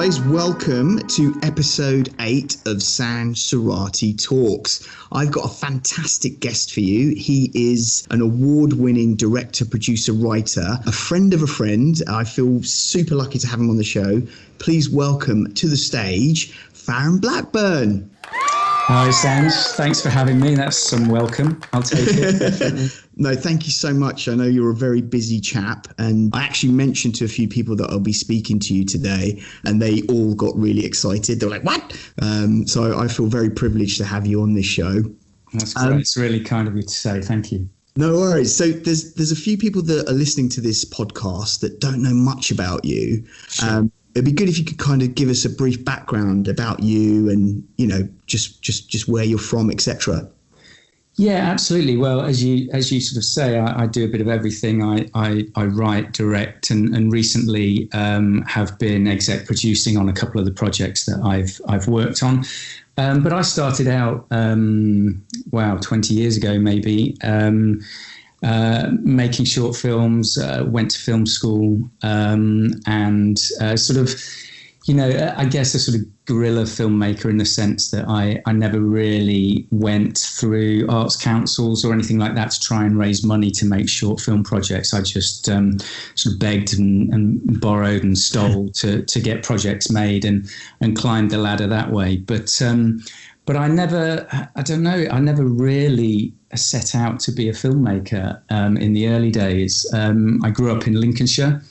guys, welcome to episode 8 of Sanj Surati Talks. I've got a fantastic guest for you. He is an award-winning director, producer, writer, a friend of a friend. I feel super lucky to have him on the show. Please welcome to the stage, Farren Blackburn. Hi, Sanj. Thanks for having me. That's some welcome. I'll take it. No, thank you so much. I know you're a very busy chap, and I actually mentioned to a few people that I'll be speaking to you today, and they all got really excited. They're like, what? So I feel very privileged to have you on this show. That's great. It's really kind of you to say. Thank you. No worries. So there's a few people that are listening to this podcast that don't know much about you. Sure. It'd be good if you could kind of give us a brief background about you and, you know, just where you're from, etc. Yeah, absolutely. Well, as you sort of say, I do a bit of everything. I write, direct, and recently have been exec producing on a couple of the projects that I've worked on. But I started out, 20 years ago maybe, making short films, went to film school, and sort of, you know, I guess a sort of guerrilla filmmaker in the sense that I never really went through arts councils or anything like that to try and raise money to make short film projects. I just sort of begged and borrowed and stole to get projects made and climbed the ladder that way. But I never really set out to be a filmmaker in the early days. I grew up in Lincolnshire,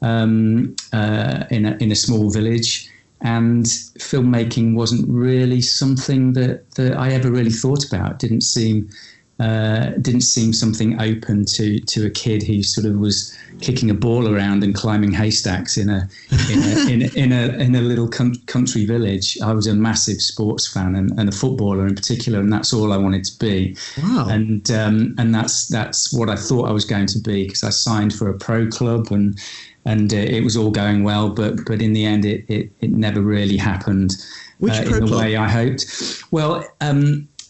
in a small village, and filmmaking wasn't really something that I ever really thought about. It didn't seem something open to a kid who sort of was kicking a ball around and climbing haystacks in a little country village. I was a massive sports fan and a footballer in particular, and that's all I wanted to be. Wow. And that's what I thought I was going to be, because I signed for a pro club and it was all going well, but in the end it never really happened. Which pro in the club? way I hoped. Well,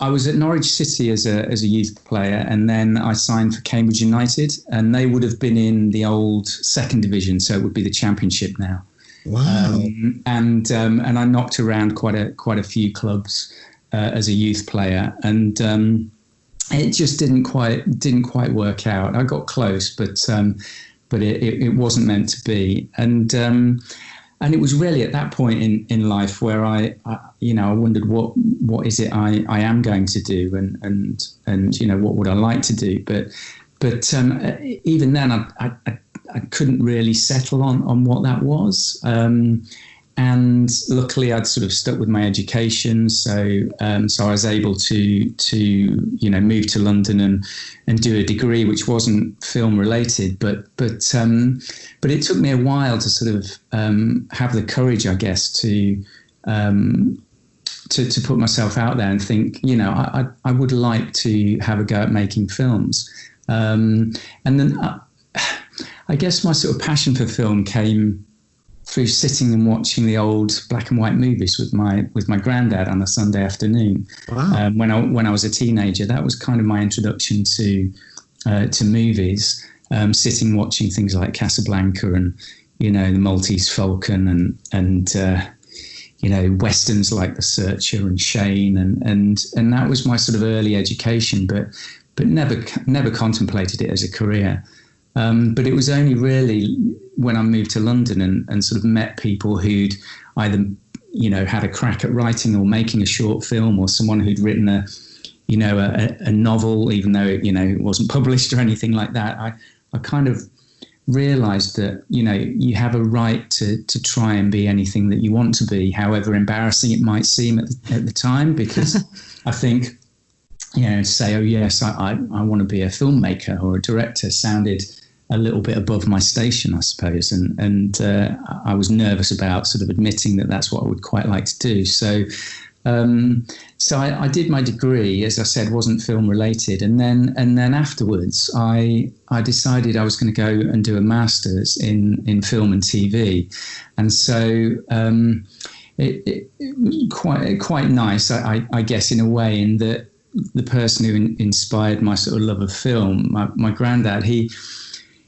I was at Norwich City as a youth player, and then I signed for Cambridge United, and they would have been in the old second division, so it would be the Championship now. Wow. And I knocked around quite a few clubs as a youth player, and it just didn't quite work out. I got close, but it wasn't meant to be, and it was really at that point in life where I wondered what is it I am going to do, and you know, what would I like to do, but even then I couldn't really settle on what that was. And luckily, I'd sort of stuck with my education, so I was able to move to London and do a degree which wasn't film related, but it took me a while to sort of have the courage, I guess, to put myself out there and think, you know, I would like to have a go at making films, and then I guess my sort of passion for film came through sitting and watching the old black and white movies with my granddad on a Sunday afternoon. Wow. When I was a teenager. That was kind of my introduction to movies. Sitting watching things like Casablanca and, you know, the Maltese Falcon and you know, westerns like The Searcher and Shane, and that was my sort of early education, but never contemplated it as a career. But it was only really when I moved to London and sort of met people who'd either, you know, had a crack at writing or making a short film, or someone who'd written a novel, even though it wasn't published or anything like that. I kind of realized that, you know, you have a right to try and be anything that you want to be, however embarrassing it might seem at the time, because I think, you know, say, oh yes, I want to be a filmmaker or a director sounded a little bit above my station, I suppose, and I was nervous about sort of admitting that that's what I would quite like to do. So I did my degree, as I said, wasn't film related, and then afterwards I decided I was going to go and do a master's in film and TV, and so it was quite nice, I guess, in a way, in that the person who inspired my sort of love of film, my granddad,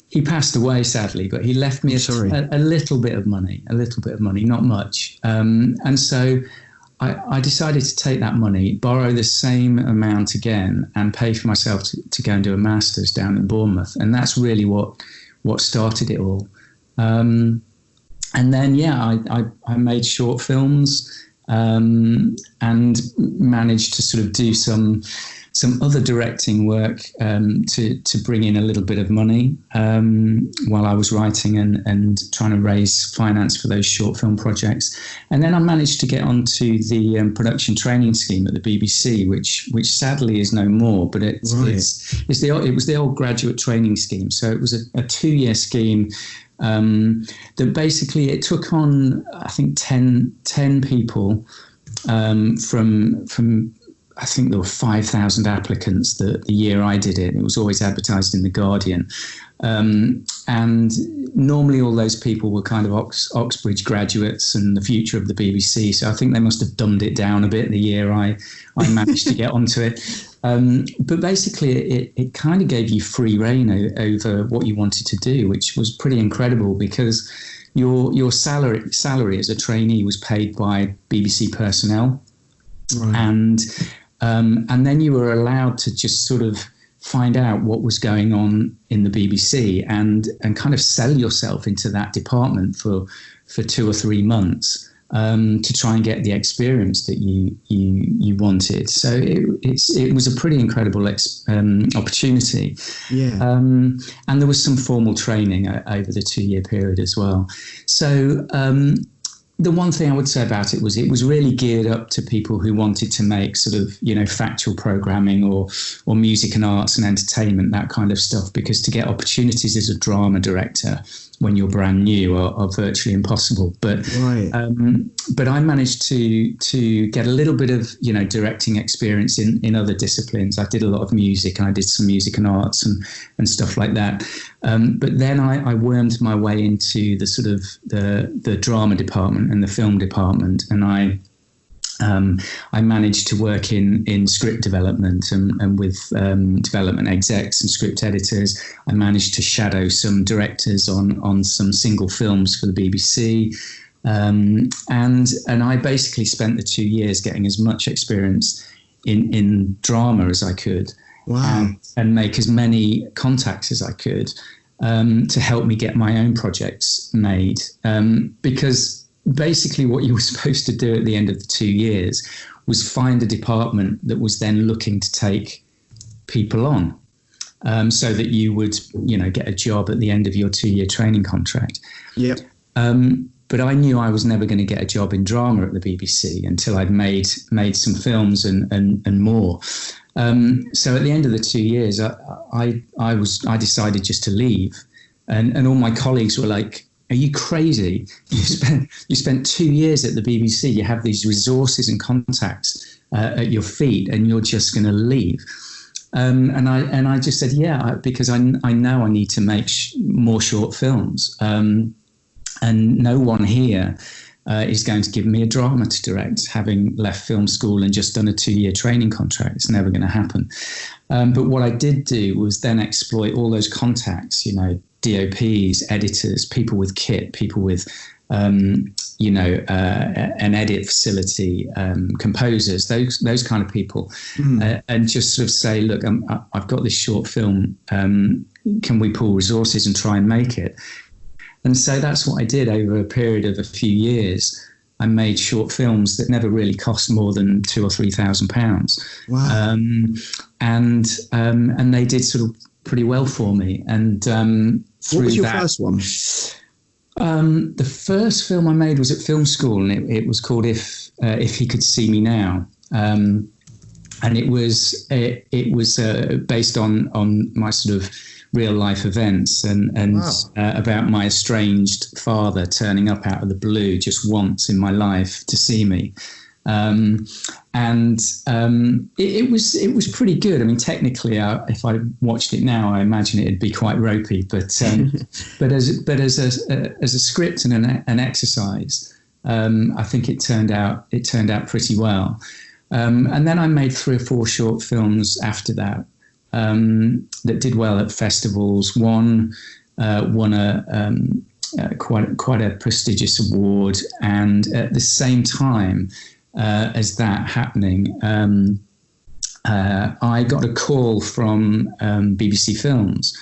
he passed away, sadly, but he left me a little bit of money, not much. And so I decided to take that money, borrow the same amount again, and pay for myself to go and do a master's down in Bournemouth. And that's really what started it all. And then, I made short films and managed to sort of do some other directing work to bring in a little bit of money while I was writing and trying to raise finance for those short film projects. And then I managed to get onto the production training scheme at the BBC, which sadly is no more, but it was the old graduate training scheme. So it was a 2-year scheme that basically it took on, I think, 10 people from I think there were 5,000 applicants the year I did it. It was always advertised in The Guardian. And normally all those people were kind of Oxbridge graduates and the future of the BBC. So I think they must have dumbed it down a bit the year I managed to get onto it. But basically it kind of gave you free rein over what you wanted to do, which was pretty incredible because your salary as a trainee was paid by BBC personnel. Right. And then you were allowed to just sort of find out what was going on in the BBC and kind of sell yourself into that department for 2 or 3 months to try and get the experience that you wanted. So it was a pretty incredible opportunity. Yeah. And there was some formal training over the 2-year period as well. So the one thing I would say about it was really geared up to people who wanted to make sort of, factual programming or music and arts and entertainment, that kind of stuff, because to get opportunities as a drama director when you're brand new are virtually impossible. But I managed to get a little bit of, directing experience in other disciplines. I did a lot of music and I did some music and arts and stuff like that. But then I wormed my way into the sort of the drama department and the film department, and I managed to work in script development and with development execs and script editors. I managed to shadow some directors on some single films for the BBC. And I basically spent the 2 years getting as much experience in drama as I could. Wow. And make as many contacts as I could to help me get my own projects made. Because basically what you were supposed to do at the end of the 2 years was find a department that was then looking to take people on, so that you would, get a job at the end of your 2-year training contract. Yep. But I knew I was never going to get a job in drama at the BBC until I'd made some films and more. So at the end of the 2 years, I decided just to leave, and all my colleagues were like, "Are you crazy? You spent 2 years at the BBC. You have these resources and contacts at your feet, and you're just going to leave." And I just said, "Yeah," because I know I need to make more short films, and no one here is going to give me a drama to direct, having left film school and just done a 2-year training contract. It's never going to happen. But what I did do was then exploit all those contacts, DOPs, editors, people with kit, people with, an edit facility, composers, those kind of people, and just sort of say, "Look, I've got this short film. Can we pool resources and try and make it?" And so that's what I did over a period of a few years. I made short films that never really cost more than £2,000 or £3,000. Wow. And they did sort of pretty well for me. And what was your first one? The first film I made was at film school, and it was called If He Could See Me Now. And it was based on my sort of real life events and wow. About my estranged father turning up out of the blue just once in my life to see me. It was pretty good. I mean, technically, if I watched it now, I imagine it'd be quite ropey. But as a script and an exercise, I think it turned out pretty well. And then I made 3 or 4 short films after that that did well at festivals. One won quite a prestigious award. And at the same time as that happening, I got a call from BBC Films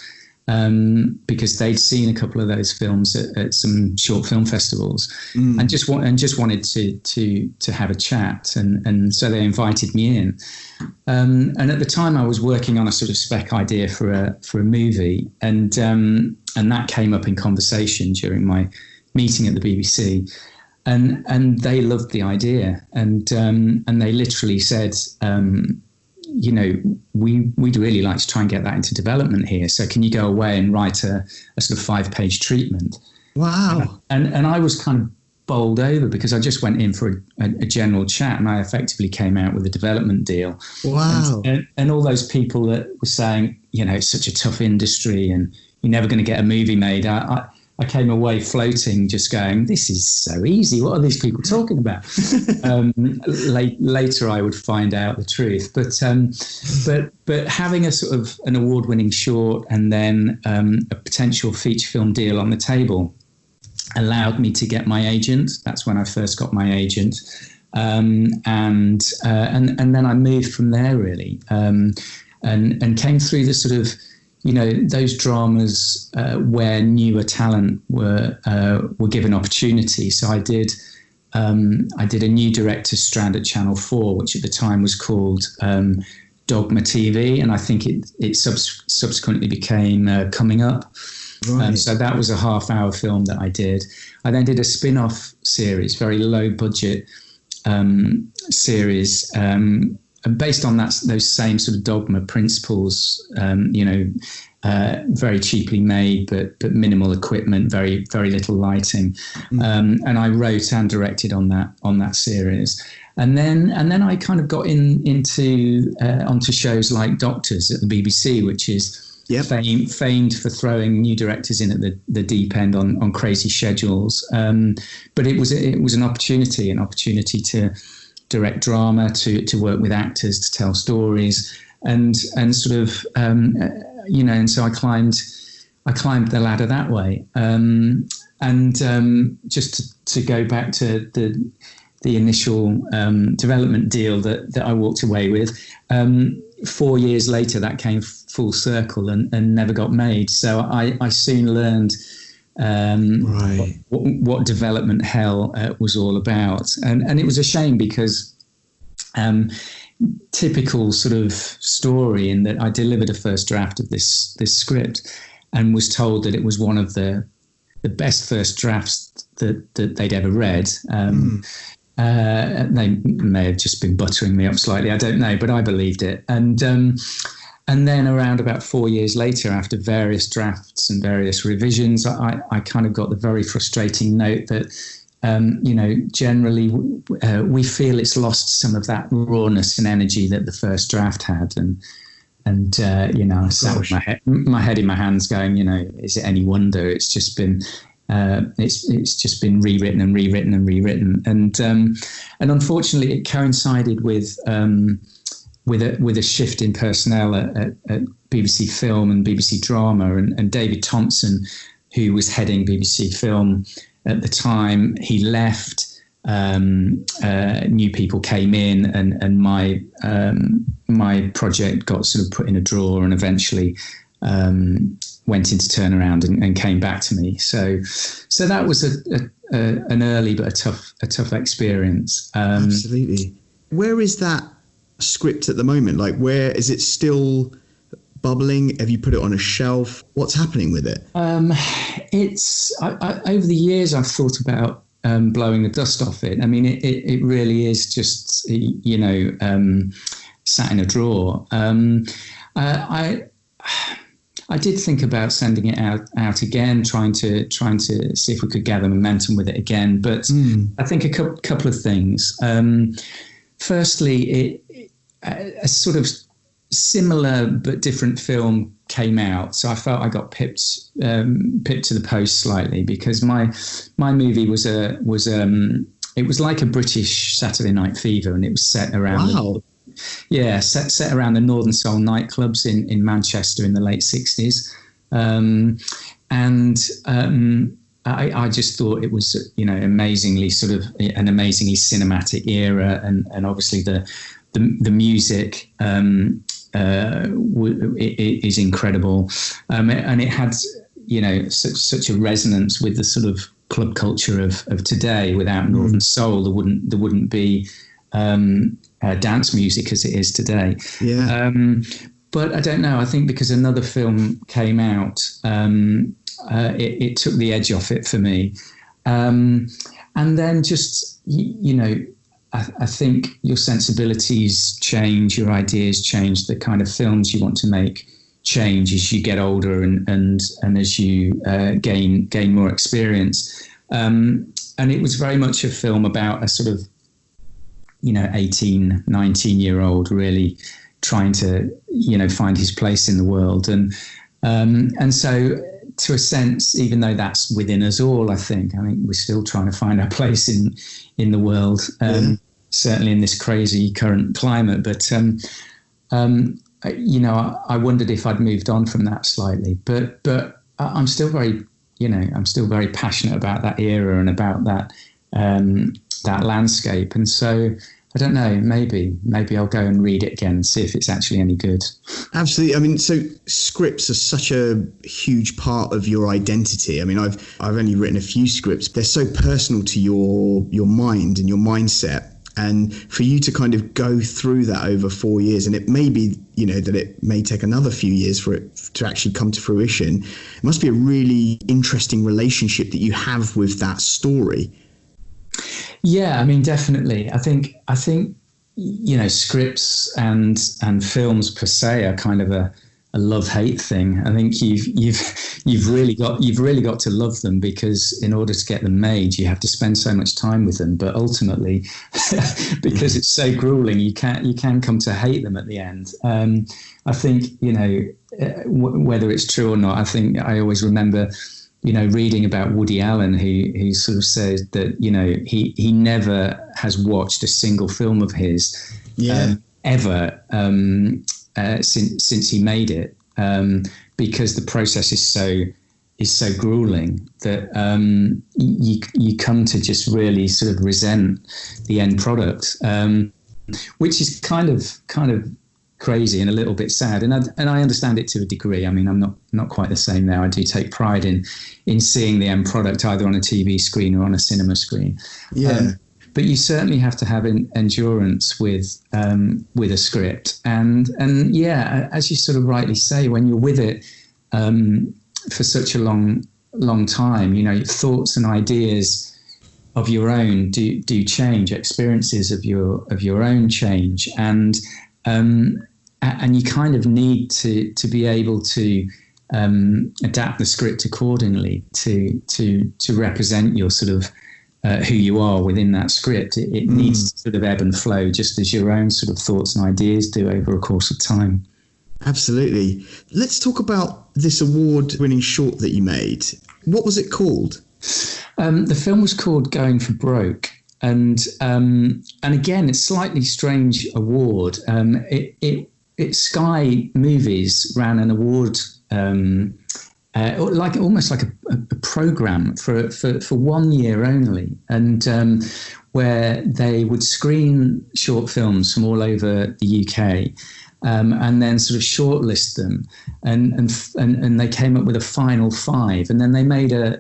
because they'd seen a couple of those films at some short film festivals, and just wanted to have a chat, and so they invited me in. And at the time, I was working on a sort of spec idea for a movie, and that came up in conversation during my meeting at the BBC, and they loved the idea, and they literally said, you know, we'd really like to try and get that into development here. So can you go away and write a sort of 5-page treatment? Wow. And I was kind of bowled over because I just went in for a general chat, and I effectively came out with a development deal. Wow. And all those people that were saying, you know, it's such a tough industry and you're never going to get a movie made. I came away floating, just going, this is so easy. What are these people talking about? Later, I would find out the truth. But having a sort of an award-winning short and then a potential feature film deal on the table allowed me to get my agent. That's when I first got my agent, and then I moved from there really, and came through the sort of, you know, those dramas where newer talent were given opportunity. So I did a new director's strand at Channel 4, which at the time was called Dogma TV, and I think it subsequently became Coming Up. Right. So that was a half-hour film that I did. I then did a spin-off series, very low-budget series, based on those same sort of Dogma principles, you know, very cheaply made, but minimal equipment, very very little lighting, and I wrote and directed on that series, and then I kind of got onto shows like Doctors at the BBC, which is famed for throwing new directors in at the deep end on crazy schedules, but it was an opportunity to direct drama, to work with actors, to tell stories, and sort of you know, and so I climbed the ladder that way, and just to go back to the initial development deal that I walked away with. 4 years later, that came full circle and never got made. So I soon learned what development hell was all about, and it was a shame because typical sort of story in that I delivered a first draft of this script and was told that it was one of the best first drafts that they'd ever read. They may have just been buttering me up slightly, I don't know, but I believed it. And then around about 4 years later, after various drafts and various revisions, I kind of got the very frustrating note that, you know, generally we feel it's lost some of that rawness and energy that the first draft had. And you know, I sat with my head in my hands going, you know, is it any wonder? It's just been it's just been rewritten, and unfortunately it coincided with a shift in personnel at BBC Film and BBC Drama, and David Thompson, who was heading BBC Film at the time, he left. New people came in, and my project got sort of put in a drawer, and eventually went into turnaround and came back to me. So that was an early but a tough experience. Absolutely. Where is that script at the moment? Like, where is it still bubbling? Have you put it on a shelf? What's happening with it? It's over the years I've thought about blowing the dust off it. I mean, it really is just, you know, sat in a drawer. I did think about sending it out again, trying to see if we could gather momentum with it again. But I think a couple of things. Firstly, a sort of similar but different film came out, so I felt I got pipped to the post slightly, because my movie was it was like a British Saturday Night Fever, and it was set around set around the Northern Soul nightclubs in Manchester in the late 60s. and I just thought it was, amazingly sort of an amazingly cinematic era, and obviously the music is incredible, and it had such a resonance with the sort of club culture of today. Without Northern Soul, there wouldn't be dance music as it is today. Yeah. But I don't know. I think because another film came out, it took the edge off it for me. And then just, I think your sensibilities change, your ideas change, the kind of films you want to make change as you get older and as you gain more experience. And it was very much a film about a sort of, 18, 19-year-old really trying to, find his place in the world. And so, to a sense, even though that's within us all, I think we're still trying to find our place in the world, certainly in this crazy current climate. But, I wondered if I'd moved on from that slightly. But I'm still very, passionate about that era and about that landscape. And so, I don't know, maybe I'll go and read it again and see if it's actually any good. Absolutely. So scripts are such a huge part of your identity. I've only written a few scripts. They're so personal to your mind and your mindset. And for you to kind of go through that over 4 years, and it may be, that it may take another few years for it to actually come to fruition. It must be a really interesting relationship that you have with that story. Yeah, definitely. I think scripts and films per se are kind of a love-hate thing. I think you've really got to love them, because in order to get them made, you have to spend so much time with them. But ultimately, because it's so grueling, you can come to hate them at the end. I think whether it's true or not, I think I always remember reading about Woody Allen, who sort of says that, he never has watched a single film of his ever since he made it, because the process is so grueling that you come to just really sort of resent the end product, which is kind of crazy and a little bit sad, and I understand it to a degree. I'm not quite the same now. I do take pride in seeing the end product either on a TV screen or on a cinema screen. But you certainly have to have endurance with a script, and as you sort of rightly say, when you're with it for such a long time, your thoughts and ideas of your own do change, experiences of your own change, and you kind of need to be able to adapt the script accordingly to represent your sort of who you are within that script. It needs to sort of ebb and flow, just as your own sort of thoughts and ideas do over a course of time. Absolutely. Let's talk about this award-winning short that you made. What was it called? The film was called Going for Broke. And again, it's a slightly strange award. Sky Movies ran an award, almost like a program for 1 year only, and where they would screen short films from all over the UK, and then sort of shortlist them, and they came up with a final 5, and then they made a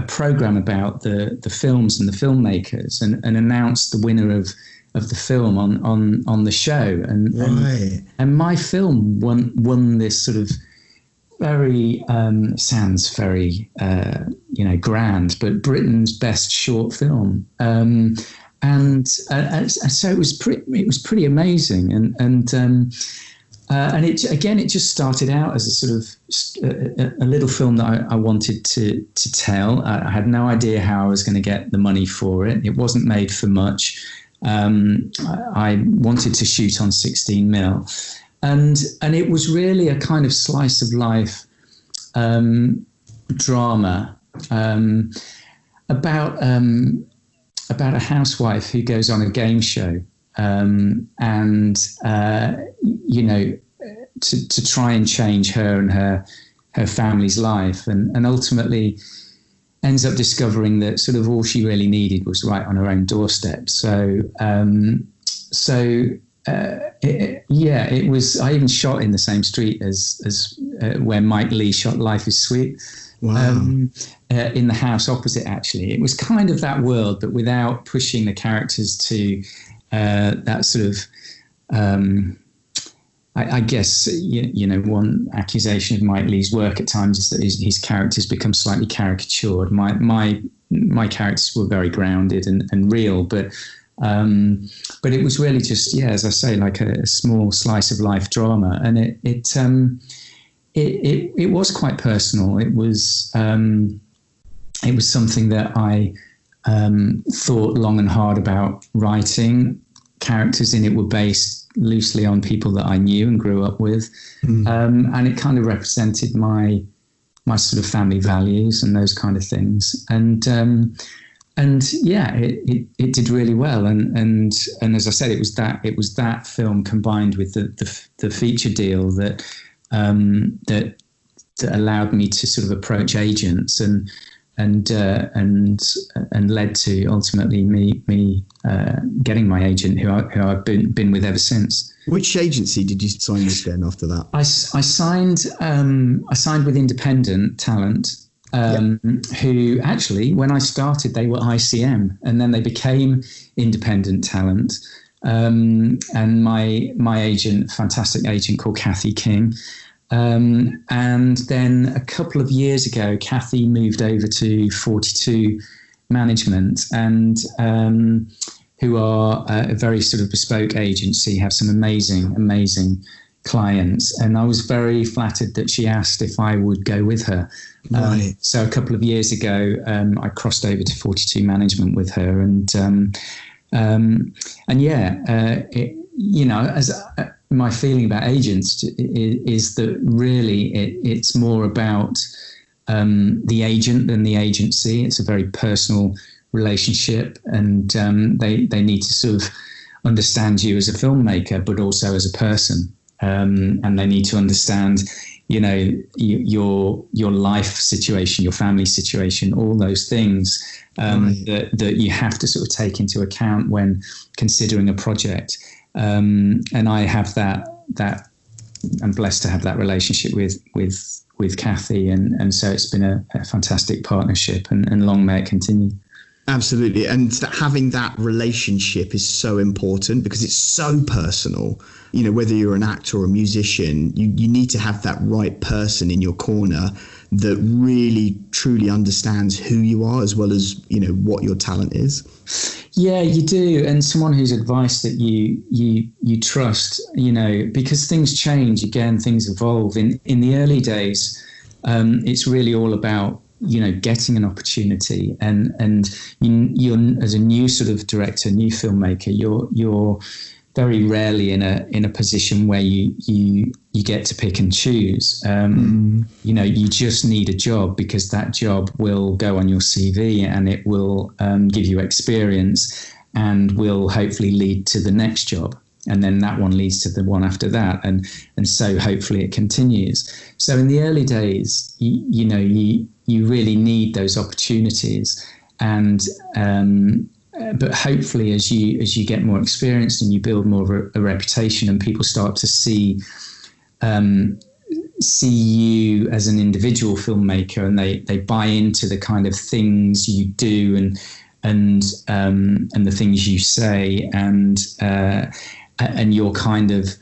program about the films and the filmmakers, and announced the winner of the film on the show, and my film won this sort of very sounds very grand, but Britain's best short film, and so it was pretty amazing, and it just started out as a sort of a little film that I wanted to tell. I had no idea how I was going to get the money for it. It wasn't made for much. I wanted to shoot on 16mm, and it was really a kind of slice of life drama about a housewife who goes on a game show, to try and change her and her her family's life, and ultimately ends up discovering that sort of all she really needed was right on her own doorstep. So it was. I even shot in the same street as where Mike Leigh shot Life is Sweet. Wow. In the house opposite, actually. It was kind of that world, but without pushing the characters to that sort of. I guess one accusation of Mike Leigh's work at times is that his characters become slightly caricatured. My characters were very grounded and real, but it was really just, as I say, like a small slice of life drama, and it was quite personal. It was something that I thought long and hard about writing. Characters in it were based loosely on people that I knew and grew up with, and it kind of represented my sort of family values and those kind of things. And it did really well. And as I said, it was that film combined with the feature deal that allowed me to sort of approach agents and led to ultimately me getting my agent, who I've been with ever since. Which agency did you sign with then after that? I signed with Independent Talent, who actually, when I started, they were ICM, and then they became Independent Talent. And my agent, fantastic agent called Cathy King. And then a couple of years ago, Cathy moved over to 42 Management, and who are a very sort of bespoke agency, have some amazing clients. And I was very flattered that she asked if I would go with her. Right. So a couple of years ago, I crossed over to 42 Management with her, my feeling about agents is that really it's more about the agent than the agency. It's a very personal relationship, and they need to sort of understand you as a filmmaker, but also as a person, and they need to understand, your life situation, your family situation, all those things that you have to sort of take into account when considering a project. And I have that I'm blessed to have that relationship with Cathy, and so it's been a fantastic partnership, and long may it continue. Absolutely. And having that relationship is so important because it's so personal. Whether you're an actor or a musician, you need to have that right person in your corner that really truly understands who you are, as well as, what your talent is. Yeah, you do. And someone whose advice that you trust, because things change, again, things evolve. In the early days, it's really all about, getting an opportunity, and you're as a new sort of director, new filmmaker, you're very rarely in a position where you get to pick and choose. You just need a job, because that job will go on your CV, and it will give you experience, and will hopefully lead to the next job. And then that one leads to the one after that. And so hopefully it continues. So in the early days, you really need those opportunities. And but hopefully as you get more experienced and you build more of a reputation, and people start to see you as an individual filmmaker, and they buy into the kind of things you do and the things you say, and your kind of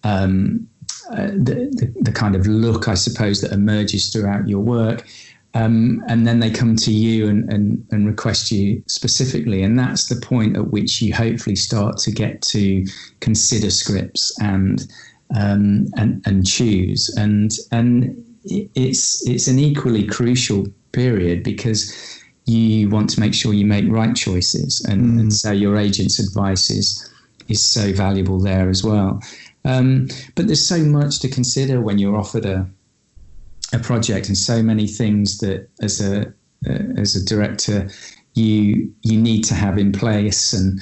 the kind of look, I suppose, that emerges throughout your work. And then they come to you and request you specifically. And that's the point at which you hopefully start to get to consider scripts and choose. And it's an equally crucial period, because you want to make sure you make right choices. And so your agent's advice is so valuable there as well. But there's so much to consider when you're offered a project, and so many things that as a director you need to have in place, and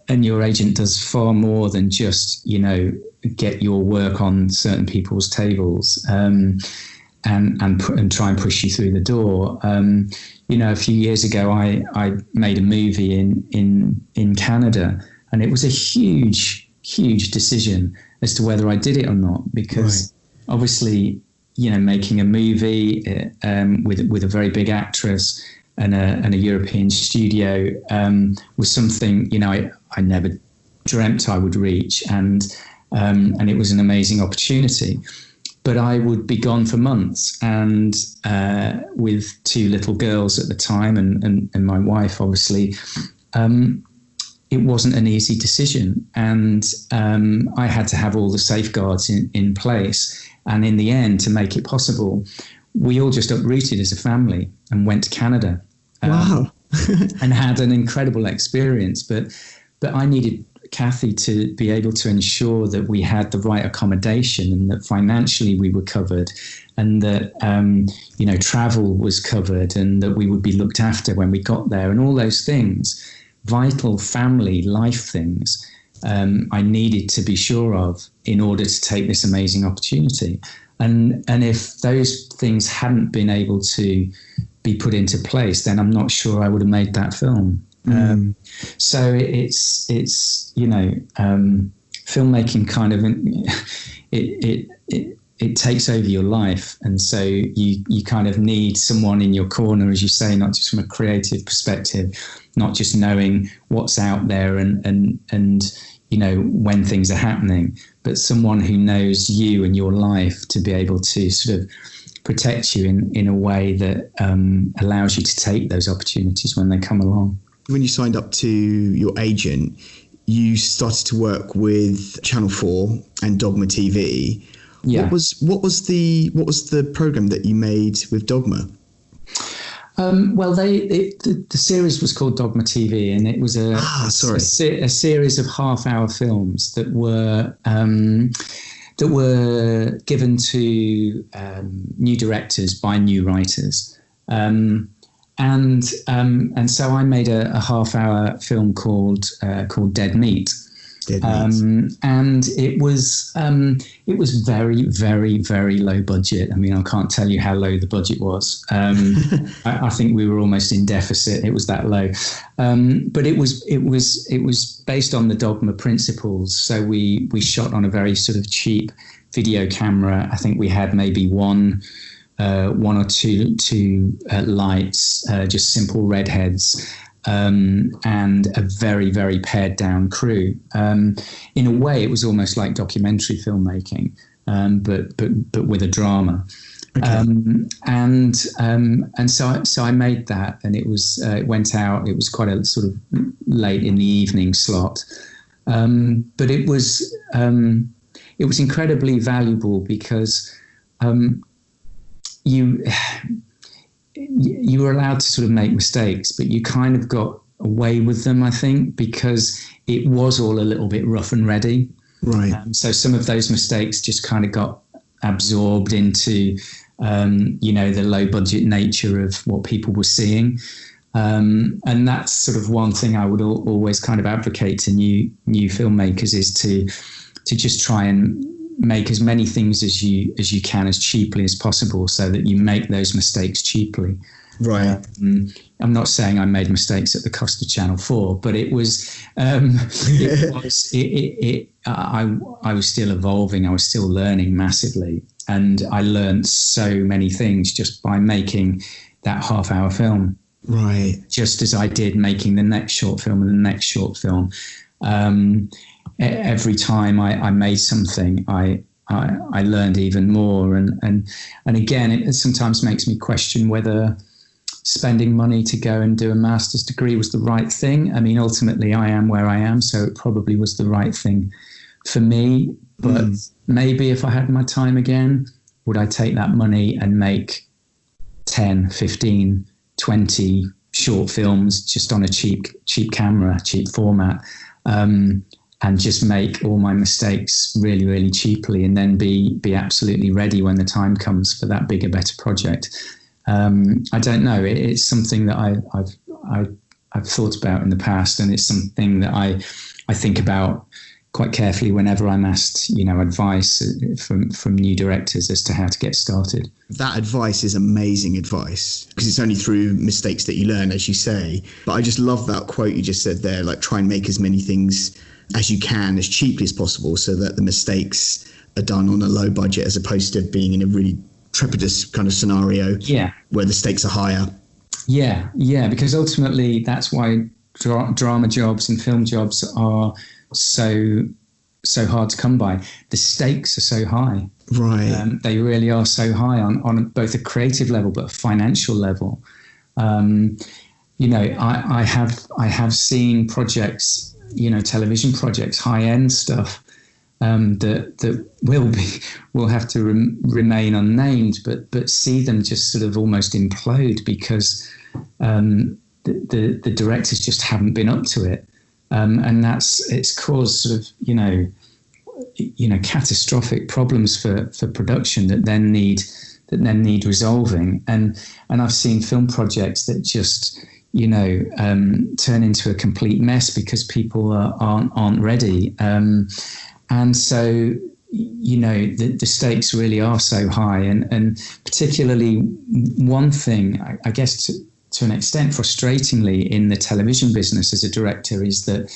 your agent does far more than just get your work on certain people's tables. and try and push you through the door. A few years ago, I made a movie in Canada, and it was a huge decision as to whether I did it or not, because obviously, making a movie with a very big actress and a European studio was something I never dreamt I would reach, and it was an amazing opportunity. But I would be gone for months, and with two little girls at the time, and my wife, obviously, it wasn't an easy decision, and I had to have all the safeguards in place. And in the end, to make it possible, we all just uprooted as a family and went to Canada. Wow. And had an incredible experience. But I needed Cathy to be able to ensure that we had the right accommodation, and that financially we were covered, and that travel was covered, and that we would be looked after when we got there, and all those things, vital family life things, I needed to be sure of in order to take this amazing opportunity. And if those things hadn't been able to be put into place, then I'm not sure I would have made that film. So it's filmmaking kind of it takes over your life, and so you kind of need someone in your corner, as you say, not just from a creative perspective, not just knowing what's out there and when things are happening, but someone who knows you and your life to be able to sort of protect you in a way that allows you to take those opportunities when they come along. When you signed up to your agent, you started to work with Channel 4 and Dogma TV. Yeah. What was the program that you made with Dogma? The series was called Dogma TV, and it was a series of half-hour films that were given to new directors by new writers. And so I made a half-hour film called Dead Meat. And it was very, very, very low budget. I mean, I can't tell you how low the budget was. I think we were almost in deficit. It was that low. But it was based on the Dogma principles. So we shot on a very sort of cheap video camera. I think we had maybe one or two lights, just simple red heads. And a very, very pared down crew. In a way, it was almost like documentary filmmaking, but with a drama. Okay. And so I made that, and it went out. It was quite a sort of late in the evening slot, but it was incredibly valuable because you were allowed to sort of make mistakes, but you kind of got away with them, I think, because it was all a little bit rough and ready. Right. So some of those mistakes just kind of got absorbed into, the low budget nature of what people were seeing. And that's sort of one thing I would always kind of advocate to new filmmakers, is to just try and make as many things as you can as cheaply as possible, so that you make those mistakes cheaply. Right. I'm not saying I made mistakes at the cost of Channel 4, but I was still evolving. I was still learning massively, and I learned so many things just by making that half-hour film. Right. Just as I did making the next short film and the next short film. Every time I made something, I learned even more, and again, it sometimes makes me question whether spending money to go and do a master's degree was the right thing. I mean, ultimately, I am where I am, so it probably was the right thing for me. But maybe if I had my time again, would I take that money and make 10, 15, 20 short films just on a cheap camera, cheap format? And just make all my mistakes really, really cheaply, and then be absolutely ready when the time comes for that bigger, better project. I don't know. It's something that I've thought about in the past, and it's something that I think about, quite carefully whenever I'm asked, advice from new directors as to how to get started. That advice is amazing advice, because it's only through mistakes that you learn, as you say. But I just love that quote you just said there, like, try and make as many things as you can as cheaply as possible, so that the mistakes are done on a low budget, as opposed to being in a really trepidous kind of scenario where the stakes are higher. Yeah, because ultimately that's why drama jobs and film jobs are so hard to come by. The stakes are so high. Right. They really are so high on both a creative level but a financial level. I have seen projects, television projects, high end stuff that will have to remain unnamed, but see them just sort of almost implode because the directors just haven't been up to it. And it's caused sort of, catastrophic problems for production that then need resolving. And I've seen film projects that just, turn into a complete mess because people aren't ready. And so, the stakes really are so high. And particularly one thing, I guess, to an extent, frustratingly, in the television business as a director, is that,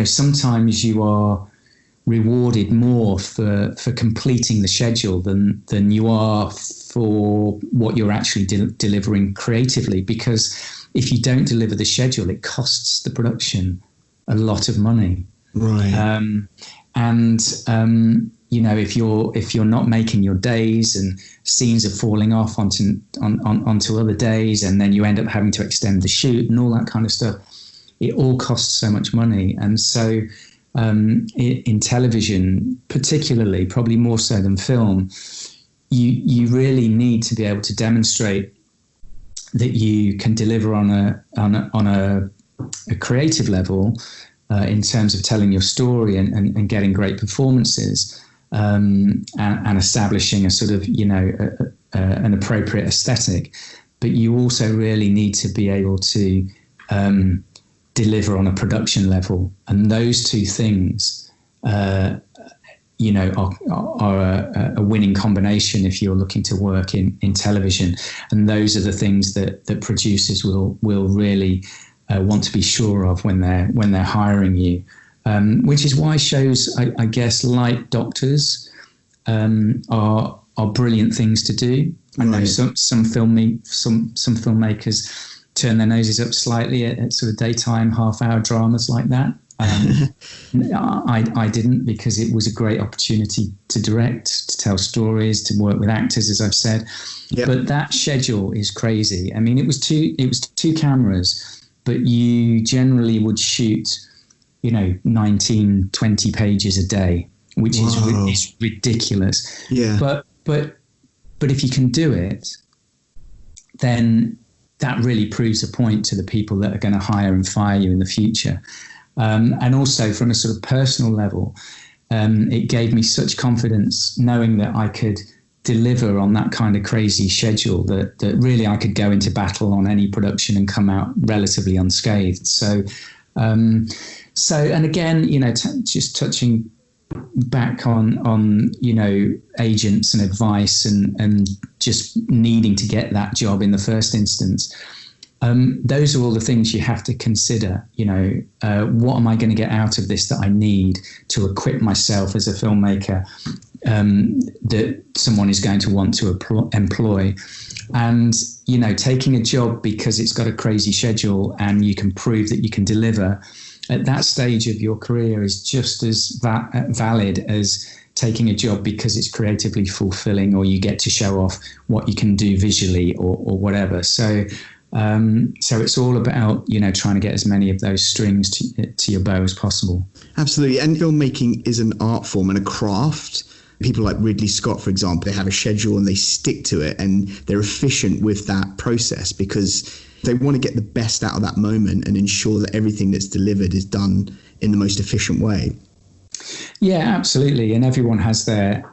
sometimes you are rewarded more for completing the schedule than you are for what you're actually delivering creatively. Because if you don't deliver the schedule, it costs the production a lot of money. Right. If you're not making your days and scenes are falling off onto other days, and then you end up having to extend the shoot and all that kind of stuff, it all costs so much money. And so in television, particularly, probably more so than film, you really need to be able to demonstrate that you can deliver on a creative level, in terms of telling your story and getting great performances, and establishing a sort of, an appropriate aesthetic. But you also really need to be able to deliver on a production level. And those two things, are a winning combination if you're looking to work in television. And those are the things that producers will really want to be sure of when they're hiring you, which is why shows, I guess, like Doctors are brilliant things to do. I know some filmmakers turn their noses up slightly at sort of daytime half-hour dramas like that. I didn't, because it was a great opportunity to direct, to tell stories, to work with actors, as I've said. Yep. But that schedule is crazy. I mean, it was two cameras, but you generally would shoot, 19, 20 pages a day, which is ridiculous. Yeah. But if you can do it, then that really proves a point to the people that are going to hire and fire you in the future. And also from a sort of personal level, it gave me such confidence knowing that I could deliver on that kind of crazy schedule, that really I could go into battle on any production and come out relatively unscathed. So and again, just touching back on agents and advice and just needing to get that job in the first instance. Those are all the things you have to consider. What am I going to get out of this that I need to equip myself as a filmmaker, that someone is going to want to employ? And, taking a job because it's got a crazy schedule and you can prove that you can deliver at that stage of your career is just as valid as taking a job because it's creatively fulfilling, or you get to show off what you can do visually or whatever. So it's all about, trying to get as many of those strings to your bow as possible. Absolutely. And filmmaking is an art form and a craft. People like Ridley Scott, for example, they have a schedule and they stick to it, and they're efficient with that process because they want to get the best out of that moment and ensure that everything that's delivered is done in the most efficient way. Yeah, absolutely. And everyone has their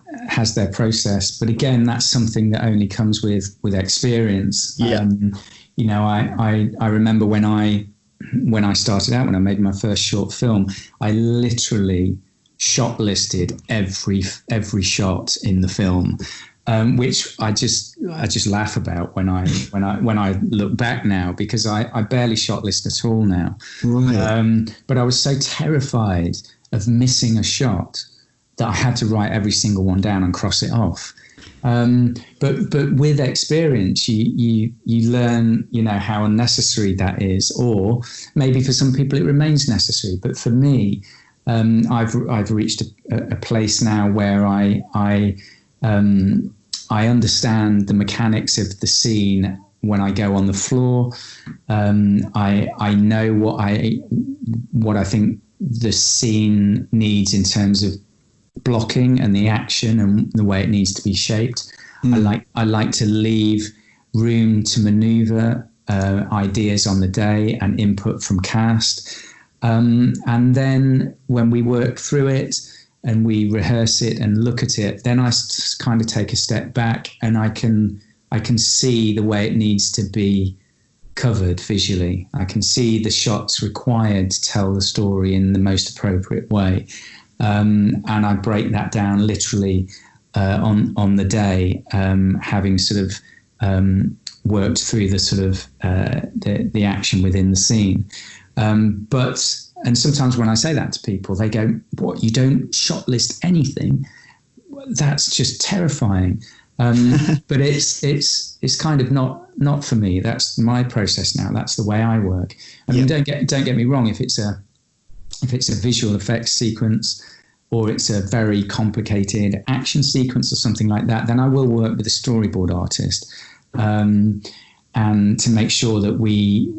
process. But again, that's something that only comes with experience. Yeah. I remember when I started out, when I made my first short film, I literally shot listed every shot in the film, which I just laugh about when I look back now, because I barely shot list at all now. Right. But I was so terrified of missing a shot that I had to write every single one down and cross it off. But with experience, you learn, how unnecessary that is, or maybe for some people it remains necessary. But for me, I've reached a place now where I understand the mechanics of the scene when I go on the floor. I know what I think the scene needs in terms of blocking and the action and the way it needs to be shaped. I like to leave room to maneuver ideas on the day and input from cast. And then when we work through it and we rehearse it and look at it, then I kind of take a step back and I can see the way it needs to be covered visually. I can see the shots required to tell the story in the most appropriate way. And I break that down literally on the day, having sort of worked through the sort of the action within the scene. And sometimes when I say that to people, they go, "What? You don't shot list anything? That's just terrifying." But it's kind of not for me. That's my process now. That's the way I work. I mean, don't get me wrong. If it's a visual effects sequence or it's a very complicated action sequence or something like that, then I will work with a storyboard artist, and to make sure that we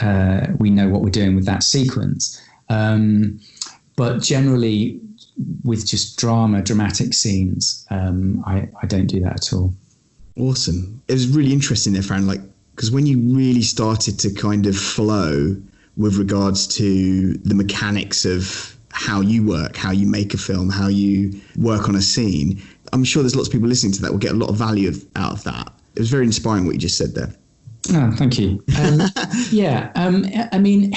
know what we're doing with that sequence. But generally, with just dramatic scenes, I don't do that at all. Awesome. It was really interesting there, Farren, because when you really started to kind of flow with regards to the mechanics of how you work, how you make a film, how you work on a scene, I'm sure there's lots of people listening to that will get a lot of value out of that. It was very inspiring what you just said there. Oh, thank you. I mean,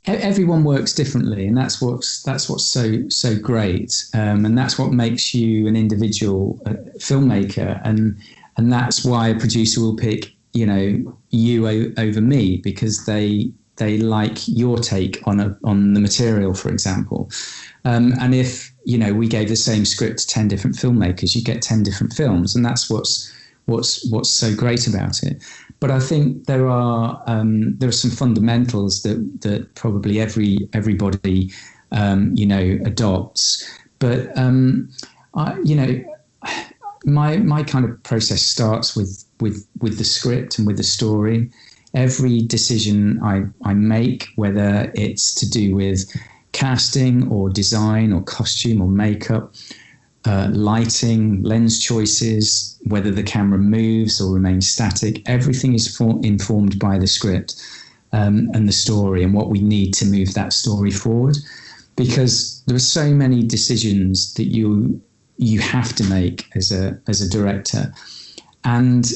everyone works differently, and that's what's so great, and that's what makes you an individual filmmaker, and that's why a producer will pick you over me, because they like your take on the material, for example. And if we gave the same script to 10 different filmmakers, you get 10 different films, and that's what's so great about it. But I think there are some fundamentals that probably everybody adopts. But my kind of process starts with the script and with the story. Every decision I make, whether it's to do with casting or design or costume or makeup, lighting, lens choices, whether the camera moves or remains static, everything is informed by the script and the story and what we need to move that story forward. Because there are so many decisions that you have to make as a director, and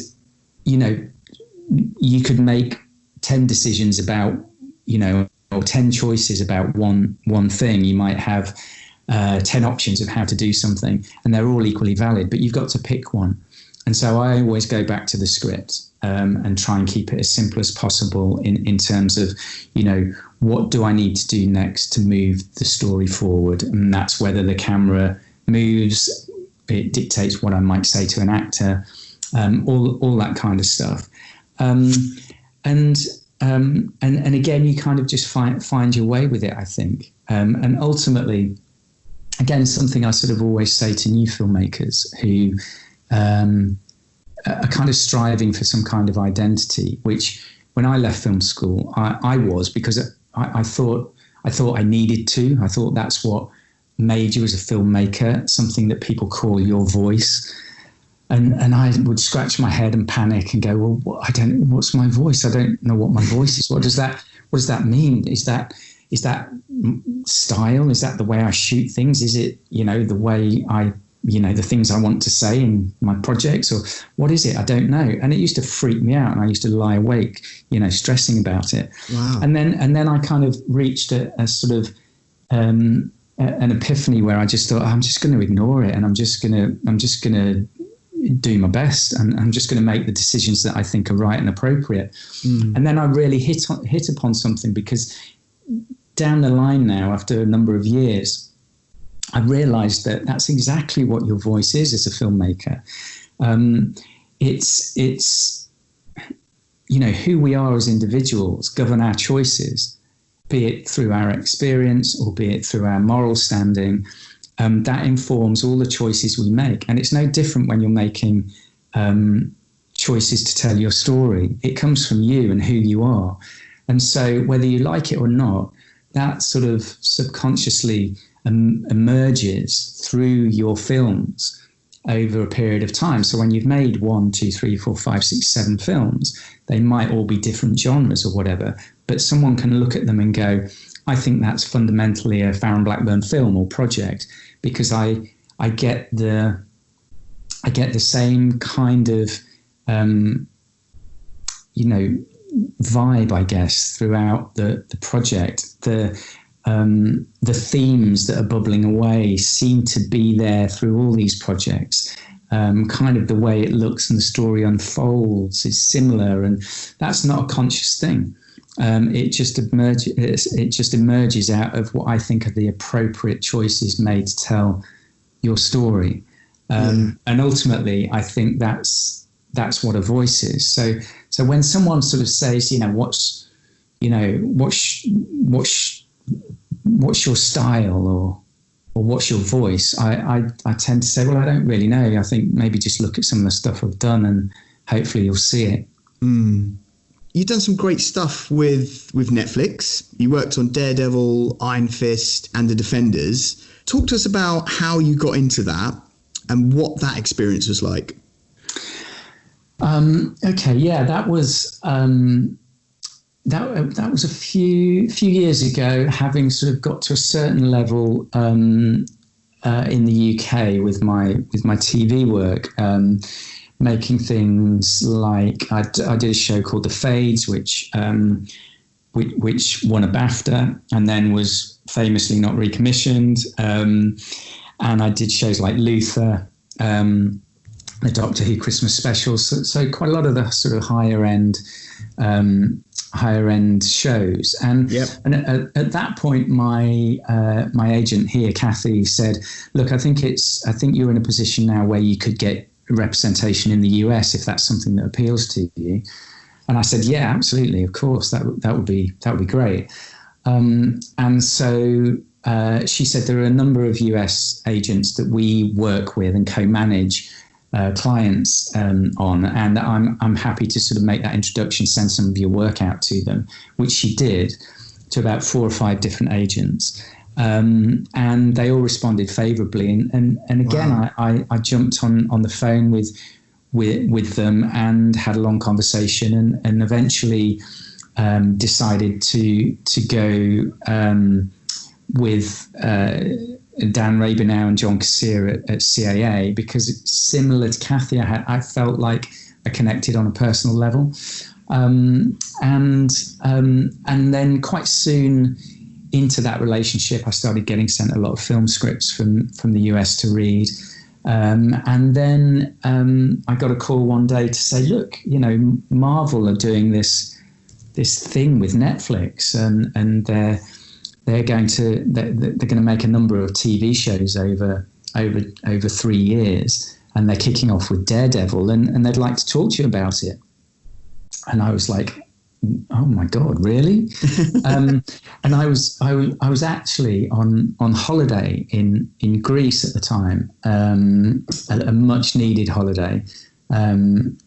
you could make 10 decisions about or 10 choices about one thing. You might have 10 options of how to do something, and they're all equally valid, but you've got to pick one. And so I always go back to the script and try and keep it as simple as possible in terms of, what do I need to do next to move the story forward? And that's whether the camera moves, it dictates what I might say to an actor, all that kind of stuff. And again, you kind of just find your way with it, I think. And ultimately, again, something I sort of always say to new filmmakers who are kind of striving for some kind of identity, which when I left film school, I was, because I thought I needed to. I thought that's what made you as a filmmaker, something that people call your voice. And I would scratch my head and panic and go, well, what's my voice? I don't know what my voice is. What does that mean? Is that style? Is that the way I shoot things? Is it, the way I, the things I want to say in my projects, or what is it? I don't know. And it used to freak me out, and I used to lie awake, stressing about it. Wow. And then I kind of reached a sort of an epiphany where I just thought, I'm just going to ignore it, and I'm just going to do my best, and I'm just going to make the decisions that I think are right and appropriate. And then I really hit upon something, because down the line now, after a number of years, I realized that that's exactly what your voice is as a filmmaker. It's who we are as individuals govern our choices, be it through our experience or be it through our moral standing. That informs all the choices we make. And it's no different when you're making choices to tell your story. It comes from you and who you are. And so whether you like it or not, that sort of subconsciously emerges through your films over a period of time. So when you've made 1, 2, 3, 4, 5, 6, 7 films, they might all be different genres or whatever, but someone can look at them and go, I think that's fundamentally a Farren Blackburn film or project, because I get the same kind of vibe, I guess, throughout the project. The themes that are bubbling away seem to be there through all these projects. Kind of the way it looks and the story unfolds is similar, and that's not a conscious thing. It just emerges out of what I think are the appropriate choices made to tell your story. And ultimately, I think that's what a voice is. So when someone sort of says, what's your style or what's your voice, I tend to say, well, I don't really know. I think maybe just look at some of the stuff I've done and hopefully you'll see it. You've done some great stuff with Netflix. You worked on Daredevil, Iron Fist, and The Defenders. Talk to us about how you got into that and what that experience was like. That was that was a few years ago. Having sort of got to a certain level in the UK with my TV work. Making things like I did a show called The Fades, which won a Bafta and then was famously not recommissioned. And I did shows like Luther, the Doctor Who Christmas specials. So quite a lot of the sort of higher end shows. And at that point, my agent here, Cathy, said, "Look, I think you're in a position now where you could get representation in the US if that's something that appeals to you." And I said, yeah, absolutely, of course, that would be great. And so she said there are a number of US agents that we work with and co-manage clients on, and I'm happy to sort of make that introduction, send some of your work out to them, which she did to about 4 or 5 different agents. And they all responded favourably. And again, wow. I jumped on the phone with them and had a long conversation and eventually decided to go with Dan Rabinow and John Kassir at CAA, because it's similar to Cathy. I felt like I connected on a personal level. And then quite soon into that relationship, I started getting sent a lot of film scripts from the US to read. And then I got a call one day to say, look, Marvel are doing this thing with Netflix, and they're going to make a number of TV shows over 3 years, and they're kicking off with Daredevil, and they'd like to talk to you about it. And I was like, oh my God, really? And I was actually on holiday in Greece at the time, a much needed holiday, and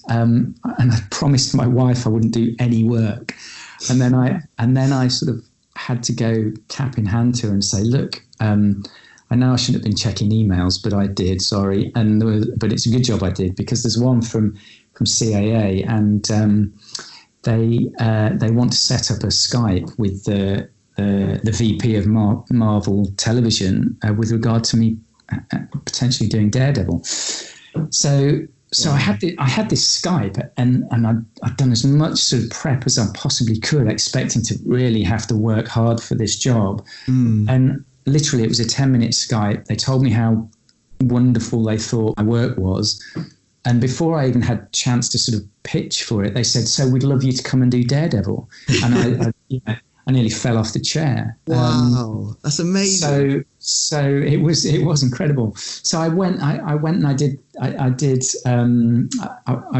I promised my wife I wouldn't do any work, and then I sort of had to go cap in hand to her and say, look, I know I shouldn't have been checking emails, but I did, sorry, but it's a good job I did, because there's one from CAA, and they want to set up a Skype with the VP of Marvel Television with regard to me potentially doing Daredevil. So I had this Skype, and I'd done as much sort of prep as I possibly could, expecting to really have to work hard for this job. And literally, it was a 10-minute Skype. They told me how wonderful they thought my work was. And before I even had a chance to sort of pitch for it, they said, "So we'd love you to come and do Daredevil." And I nearly fell off the chair. Wow, that's amazing. So it was incredible. So I went and I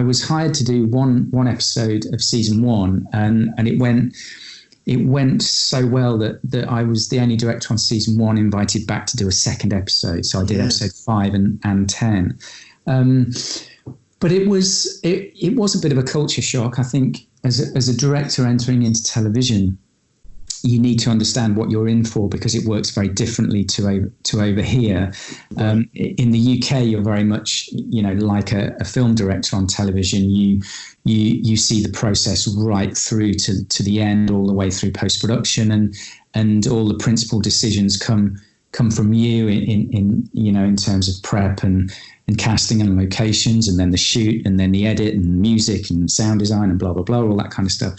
was hired to do one episode of season 1, and it went so well that I was the only director on season 1 invited back to do a second episode. So I did episode 5 and 10. But it was a bit of a culture shock. I think as a director entering into television, you need to understand what you're in for, because it works very differently to over here. In the UK, you're very much, like a film director on television. You see the process right through to the end, all the way through post-production, and all the principal decisions come from you in terms of prep and casting and locations, and then the shoot, and then the edit and music and sound design and blah blah blah, all that kind of stuff.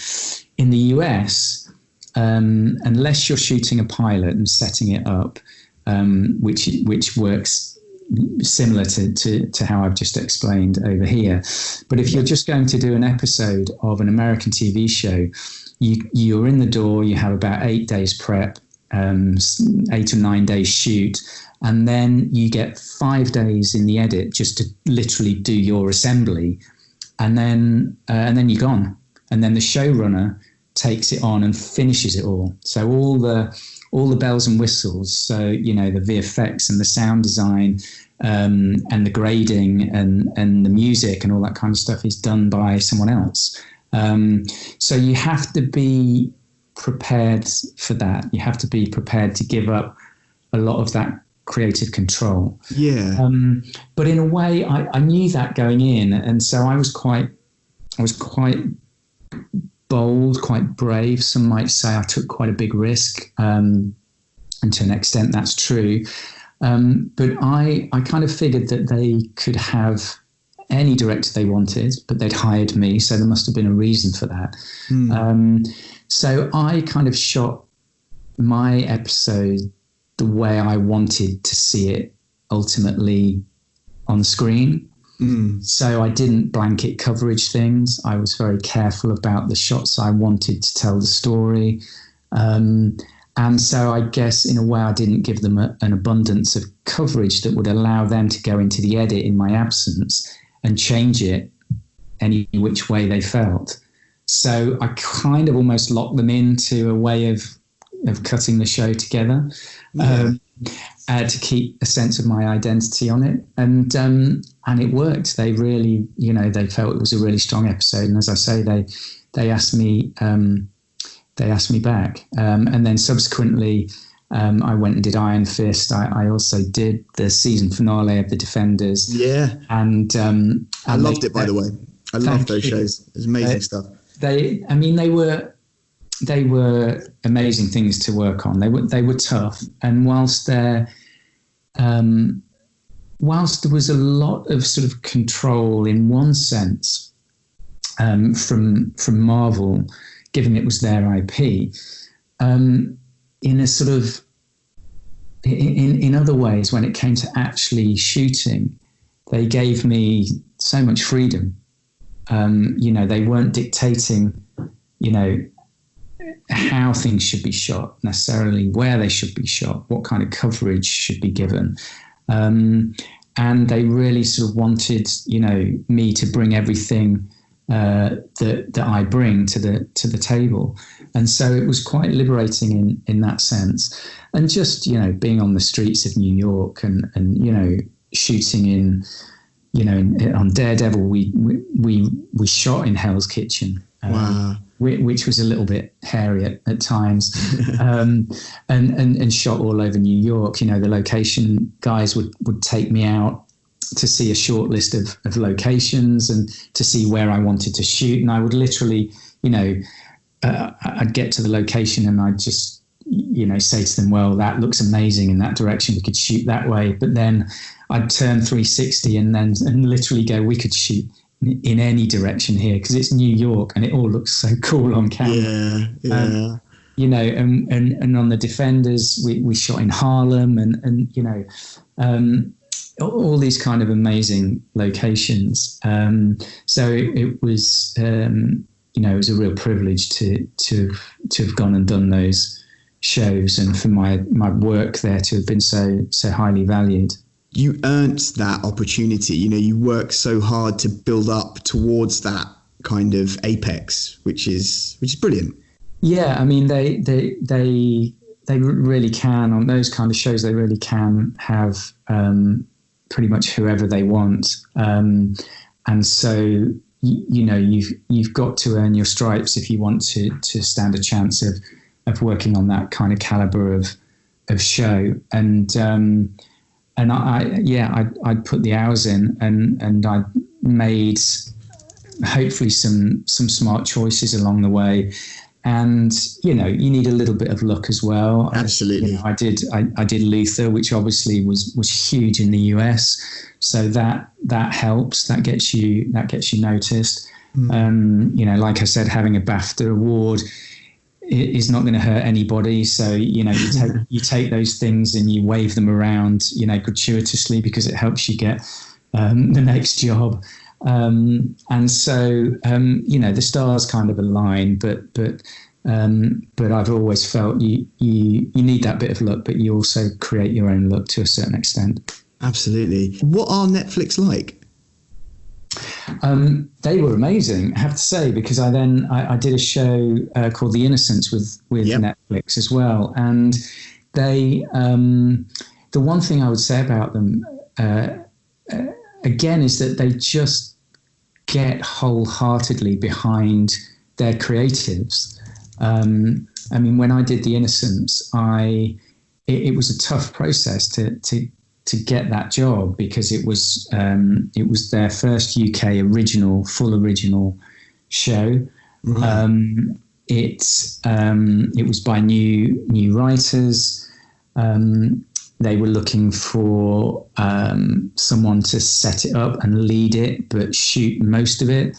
In the US, unless you're shooting a pilot and setting it up, which works similar to how I've just explained over here. But if you're just going to do an episode of an American TV show, you're in the door, you have about 8 days prep, 8 or 9 days shoot, and then you get 5 days in the edit just to literally do your assembly, and then you're gone. And then the showrunner takes it on and finishes it all. So all the bells and whistles, so the VFX and the sound design, and the grading and the music and all that kind of stuff is done by someone else. So you have to be prepared for that. You have to be prepared to give up a lot of that creative control. Yeah. But in a way, I knew that going in, and so I was quite bold, quite brave. Some might say I took quite a big risk, and to an extent that's true. But I kind of figured that they could have any director they wanted, but they'd hired me, so there must have been a reason for that. So I kind of shot my episode the way I wanted to see it ultimately on screen. So I didn't blanket coverage things. I was very careful about the shots I wanted to tell the story. And so I guess in a way I didn't give them an abundance of coverage that would allow them to go into the edit in my absence and change it any which way they felt. So I kind of almost locked them into a way of cutting the show together. To keep a sense of my identity on it, and it worked. They really, they felt it was a really strong episode, and as I say, they asked me back, and then subsequently, I went and did Iron Fist. I also did the season finale of The Defenders. Yeah, and I loved it, by the way. I love those shows. It was amazing stuff. They were amazing things to work on. They were tough, and whilst there was a lot of sort of control in one sense from Marvel, given it was their IP, in a sort of in other ways, when it came to actually shooting, they gave me so much freedom. They weren't dictating, how things should be shot, necessarily where they should be shot, what kind of coverage should be given. And they really sort of wanted, me to bring everything that I bring to the table. And so it was quite liberating in that sense. And just, being on the streets of New York and shooting in, on Daredevil, we shot in Hell's Kitchen. Wow. Which was a little bit hairy at times, and shot all over New York. The location guys would take me out to see a short list of locations and to see where I wanted to shoot. And I would literally, I'd get to the location and I'd just, say to them, well, that looks amazing in that direction. We could shoot that way. But then I'd turn 360 and literally go, we could shoot in any direction here because it's New York and it all looks so cool on camera. you know, and on the Defenders, we shot in Harlem, and you know, all these kind of amazing locations. So it was, you know, it was a real privilege to have gone and done those shows, and for my work there to have been so highly valued. You earned that opportunity. You know, you worked so hard to build up towards that kind of apex, which is brilliant. Yeah, I mean, they really can, on those kind of shows, they really can have pretty much whoever they want, and so you know, you've got to earn your stripes if you want to stand a chance of working on that kind of caliber of show. And I'd put the hours in, and I made hopefully some smart choices along the way. And, you know, you need a little bit of luck as well. Absolutely. You know, I did Luther, which obviously was huge in the US. So that helps. That gets you noticed. You know, like I said, having a Bafta award is not going to hurt anybody. So, you know, you take those things and you wave them around, you know, gratuitously, because it helps you get the next job. And so, you know, the stars kind of align, but I've always felt you need that bit of luck, but you also create your own luck to a certain extent. Absolutely. What are Netflix like? They were amazing, I have to say, because I did a show called The Innocents with Yep. Netflix as well. And they, the one thing I would say about them, again, is that they just get wholeheartedly behind their creatives. I mean, when I did The Innocents, it was a tough process to get that job, because it was their first UK full original show. Right. It was by new writers. They were looking for someone to set it up and lead it, but shoot most of it.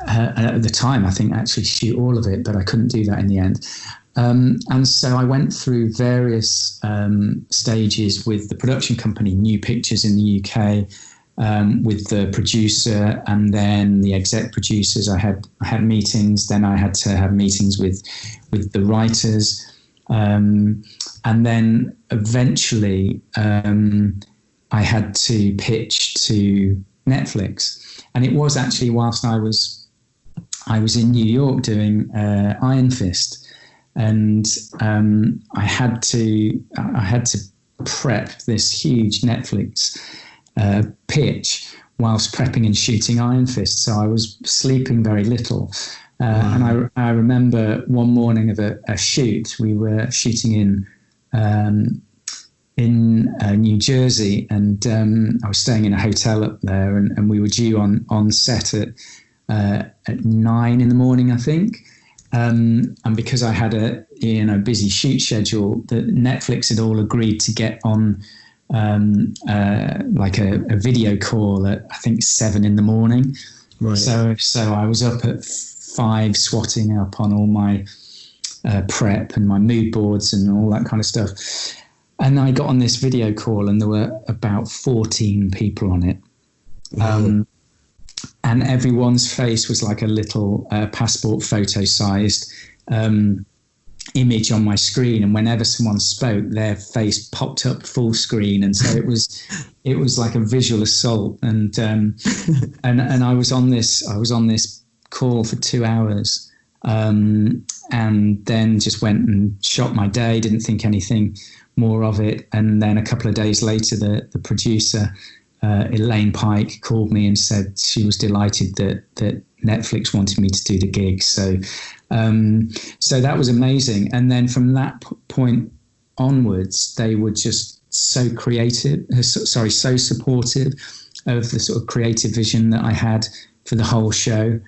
At the time, I think actually shoot all of it, but I couldn't do that in the end. And so I went through various stages with the production company, New Pictures in the UK, with the producer and then the exec producers. I had meetings. Then I had to have meetings with the writers. And then eventually I had to pitch to Netflix. And it was actually whilst I was in New York doing Iron Fist. And I had to prep this huge Netflix pitch whilst prepping and shooting Iron Fist. So I was sleeping very little. And I remember one morning of a shoot. We were shooting in New Jersey, and I was staying in a hotel up there, and we were due on set at 9 in the morning, I think. And because I had a busy shoot schedule, that Netflix had all agreed to get on like a video call at, I think, 7 in the morning. Right. So I was up at 5 swatting up on all my prep and my mood boards and all that kind of stuff. And I got on this video call, and there were about 14 people on it. And everyone's face was like a little passport photo-sized image on my screen. And whenever someone spoke, their face popped up full screen. And so it was like a visual assault. And I was on this call for 2 hours, and then just went and shot my day. Didn't think anything more of it. And then a couple of days later, the producer, Elaine Pike, called me and said she was delighted that Netflix wanted me to do the gig. So that was amazing. And then from that point onwards, they were just so so supportive of the sort of creative vision that I had for the whole show.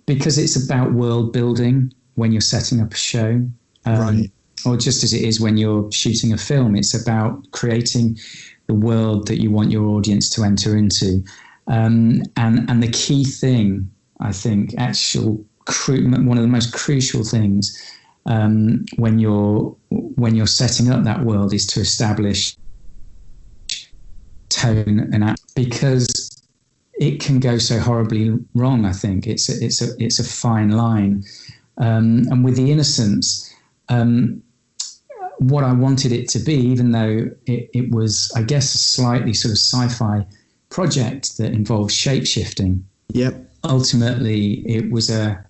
Because it's about world building when you're setting up a show. Right. Or just as it is when you're shooting a film, it's about creating the world that you want your audience to enter into. And the key thing, I think, actual one of the most crucial things when you're setting up that world is to establish tone and act, because it can go so horribly wrong. I think it's a fine line, and with The Innocents, what I wanted it to be, even though it was, I guess, a slightly sort of sci-fi project that involved shape-shifting. Yep. Ultimately, it was a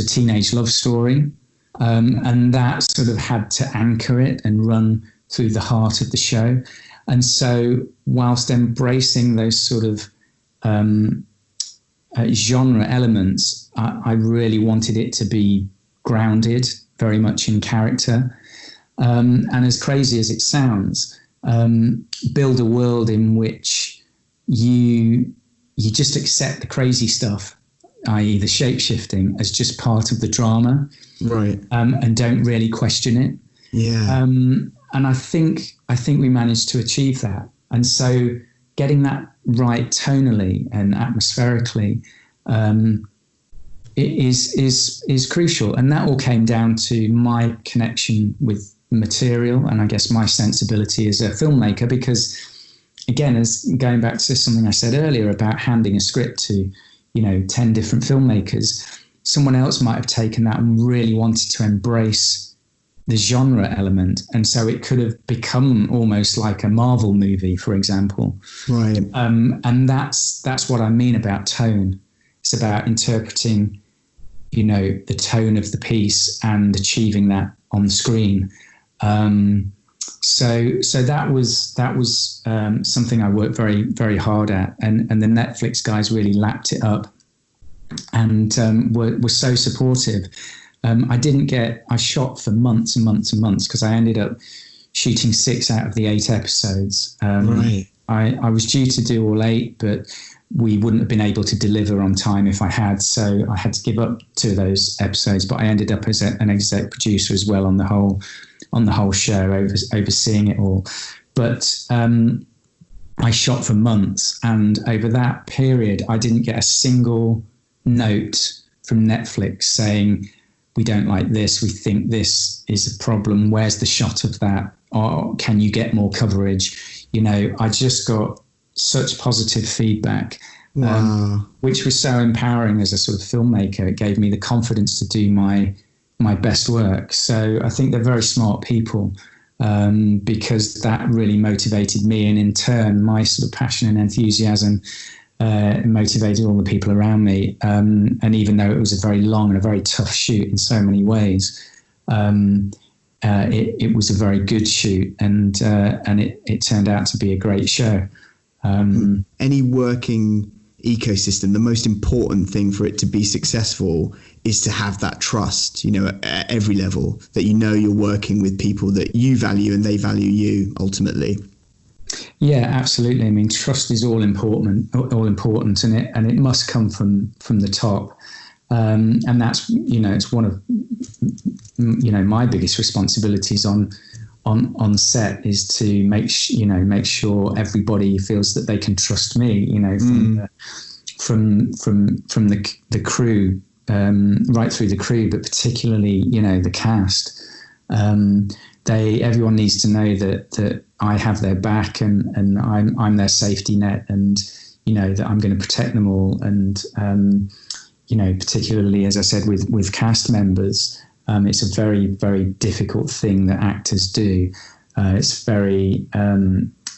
teenage love story, and that sort of had to anchor it and run through the heart of the show. And so, whilst embracing those sort of genre elements, I really wanted it to be grounded very much in character. And as crazy as it sounds, build a world in which you just accept the crazy stuff, i.e. the shape-shifting, as just part of the drama. Right. And don't really question it. Yeah. And I think we managed to achieve that. And so getting that right tonally and atmospherically is crucial. And that all came down to my connection with material, and I guess my sensibility as a filmmaker, because again, as going back to something I said earlier about handing a script to 10 different filmmakers, someone else might have taken that and really wanted to embrace the genre element, and so it could have become almost like a Marvel movie, for example. Right. And that's what I mean about tone. It's about interpreting, the tone of the piece and achieving that on the screen. So that was something I worked very, very hard at, and the Netflix guys really lapped it up and were so supportive. I shot for months and months and months, because I ended up shooting 6 out of the 8 episodes. Right. I was due to do all 8, but we wouldn't have been able to deliver on time if I had. So I had to give up 2 of those episodes, but I ended up as an exec producer as well on the whole show, overseeing it all. But I shot for months, and over that period, I didn't get a single note from Netflix saying, we don't like this, we think this is a problem, where's the shot of that, or can you get more coverage? I just got such positive feedback. Wow. Which was so empowering as a sort of filmmaker. It gave me the confidence to do my best work. So I think they're very smart people, because that really motivated me, and in turn my sort of passion and enthusiasm motivated all the people around me. And even though it was a very long and a very tough shoot in so many ways, it was a very good shoot, and it turned out to be a great show. Any working ecosystem, the most important thing for it to be successful is to have that trust, at every level, that you're working with people that you value and they value you ultimately. Yeah, absolutely. I mean, trust is all important, and it must come from the top. And that's, it's one of, my biggest responsibilities on set is to make sure everybody feels that they can trust me, from the crew, right through the crew, but particularly, the cast. Everyone needs to know that I have their back, and I'm their safety net, and that I'm going to protect them all. And particularly, as I said, with cast members, it's a very, very difficult thing that actors do. It's very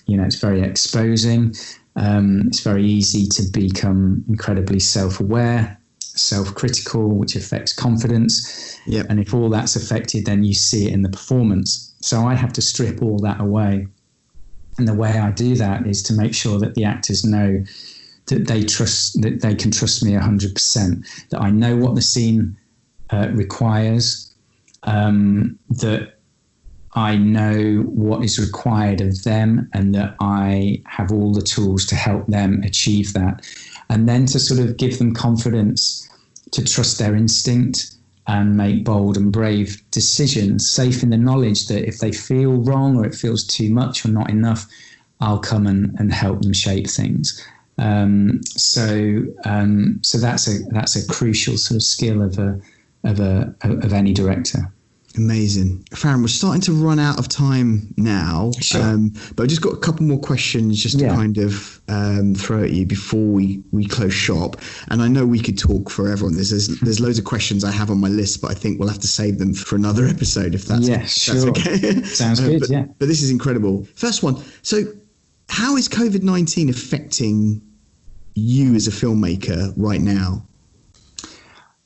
it's very exposing. It's very easy to become incredibly self-aware, self-critical, which affects confidence. Yep. And if all that's affected, then you see it in the performance. So I have to strip all that away. And the way I do that is to make sure that the actors know that they can trust me 100%, that I know what the scene requires, that I know what is required of them, and that I have all the tools to help them achieve that. And then to sort of give them confidence to trust their instinct and make bold and brave decisions, safe in the knowledge that if they feel wrong or it feels too much or not enough, I'll come and help them shape things. So that's a crucial sort of skill of any director. Amazing. Farren, we're starting to run out of time now, Sure. but I've just got a couple more questions just to kind of throw at you before we close shop. And I know we could talk forever on this. There's loads of questions I have on my list, but I think we'll have to save them for another episode if that's, sure. that's okay. Sounds good, But this is incredible. First one. So how is COVID-19 affecting you as a filmmaker right now?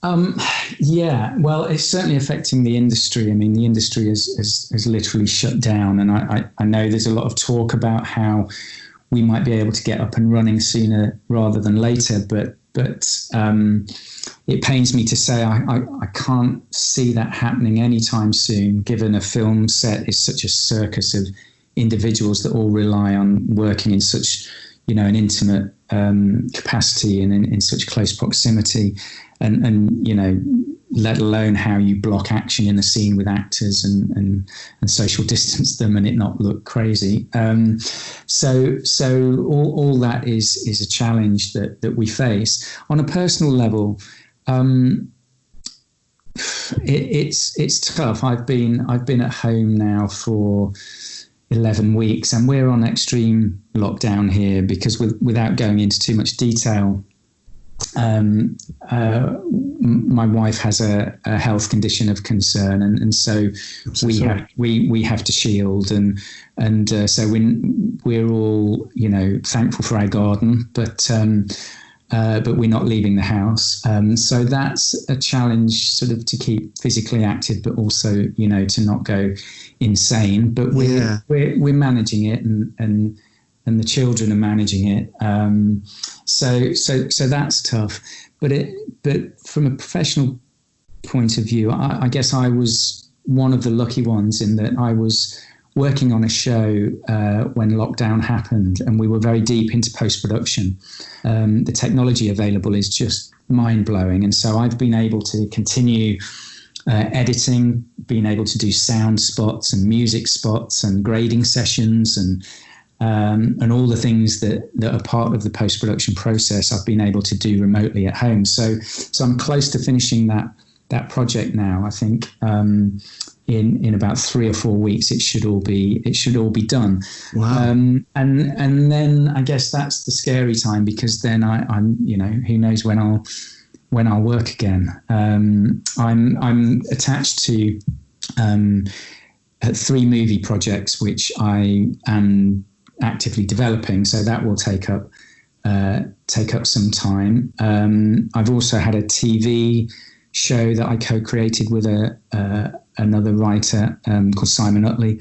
Well, it's certainly affecting the industry. I mean, the industry has literally shut down, and I know there's a lot of talk about how we might be able to get up and running sooner rather than later, but it pains me to say I can't see that happening anytime soon, given a film set is such a circus of individuals that all rely on working in such, an intimate capacity and in such close proximity, and let alone how you block action in the scene with actors and social distance them and it not look crazy. So all that is a challenge that we face. On a personal level, it's tough. I've been at home now for 11 weeks, and we're on extreme lockdown here because without going into too much detail, my wife has a health condition of concern, and so we have to shield, and so we're all thankful for our garden, but we're not leaving the house. So that's a challenge, sort of to keep physically active, but also to not go insane. But we're managing it, and the children are managing it. So that's tough. But from a professional point of view, I guess I was one of the lucky ones in that I was working on a show when lockdown happened, and we were very deep into post-production. The technology available is just mind-blowing, and so I've been able to continue editing, being able to do sound spots and music spots and grading sessions and all the things that are part of the post-production process I've been able to do remotely at home. So I'm close to finishing that project now. I think in about 3 or 4 weeks it should all be done. Wow. And then I guess that's the scary time, because then I'm who knows when I'll work again. I'm attached to 3 movie projects which I am actively developing, so that will take up some time. I've also had a TV show that I co-created with another writer called Simon Utley,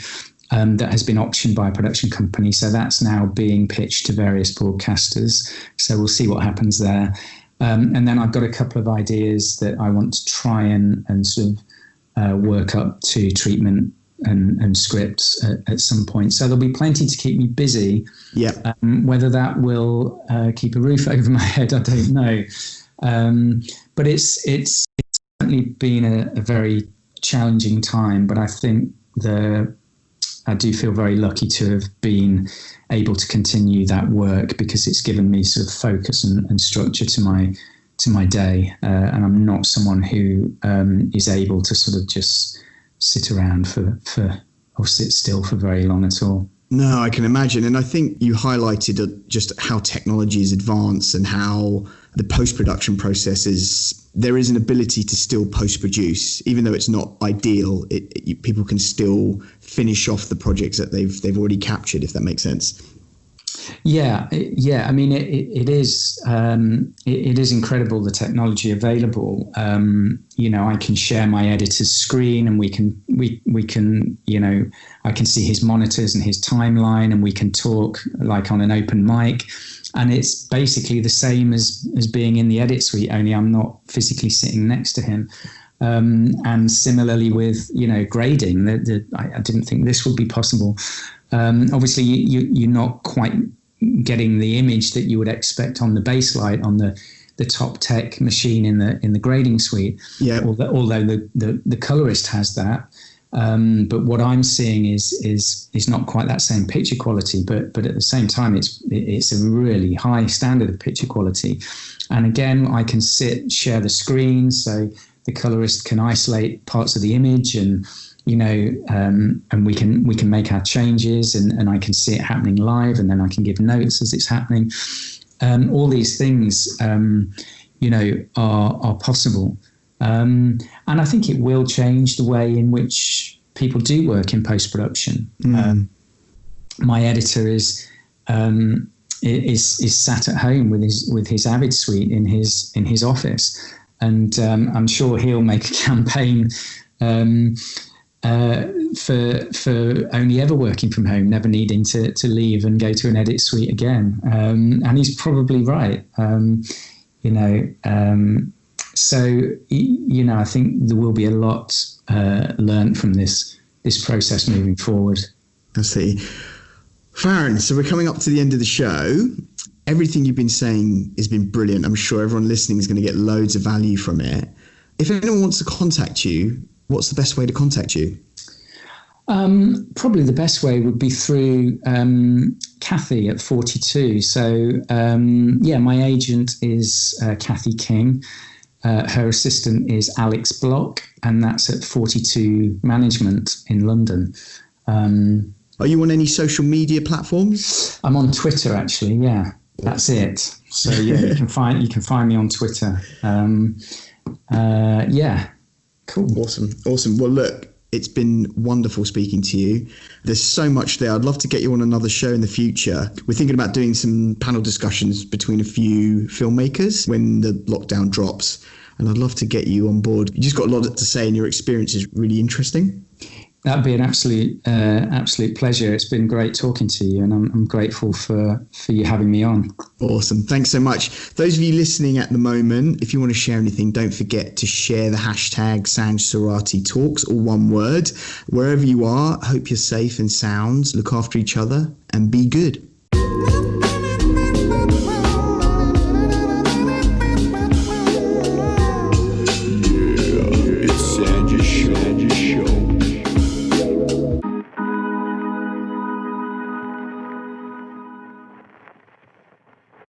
that has been optioned by a production company. So that's now being pitched to various broadcasters. So we'll see what happens there. And then I've got a couple of ideas that I want to try and sort of work up to treatment and scripts at some point. So there'll be plenty to keep me busy. Yeah. Whether that will keep a roof over my head, I don't know. But it's certainly been a very challenging time. But I think I do feel very lucky to have been able to continue that work, because it's given me sort of focus and structure to my day. And I'm not someone who is able to sort of just sit around or sit still for very long at all. No, I can imagine. And I think you highlighted just how technology is advanced and how the post-production process there is an ability to still post-produce, even though it's not ideal. People can still finish off the projects that they've already captured, if that makes sense. Yeah. I mean, it is incredible, the technology available. I can share my editor's screen, and we can I can see his monitors and his timeline, and we can talk like on an open mic. And it's basically the same as being in the edit suite, only I'm not physically sitting next to him. And similarly with, grading, I didn't think this would be possible. Obviously, you're not quite getting the image that you would expect on the baseline on the top tech machine in the grading suite. Yeah. Although the colorist has that, But what I'm seeing is not quite that same picture quality, but at the same time, it's a really high standard of picture quality. And again, I can share the screen, so the colorist can isolate parts of the image, and and we can make our changes, and I can see it happening live, and then I can give notes as it's happening. All these things, are possible. And I think it will change the way in which people do work in post-production. My editor is sat at home with his Avid suite in his office, and I'm sure he'll make a campaign for only ever working from home, never needing to leave and go to an edit suite again. And he's probably right. So, I think there will be a lot learned from this process moving forward. I see. Farren, so we're coming up to the end of the show. Everything you've been saying has been brilliant. I'm sure everyone listening is going to get loads of value from it. If anyone wants to contact you, what's the best way to contact you? Probably the best way would be through Cathy at 42. So, my agent is Cathy King. Her assistant is Alex Block, and that's at 42 Management in London. Are you on any social media platforms? I'm on Twitter, actually. Yeah, that's it. So you can find me on Twitter. Cool. Awesome. Well, look, it's been wonderful speaking to you. There's so much there. I'd love to get you on another show in the future. We're thinking about doing some panel discussions between a few filmmakers when the lockdown drops, and I'd love to get you on board. You just got a lot to say, and your experience is really interesting. That'd be an absolute pleasure. It's been great talking to you, and I'm grateful for you having me on. Awesome. Thanks so much. Those of you listening at the moment, if you want to share anything, don't forget to share the hashtag Sanj Surati Talks, all one word. Wherever you are, hope you're safe and sound. Look after each other and be good.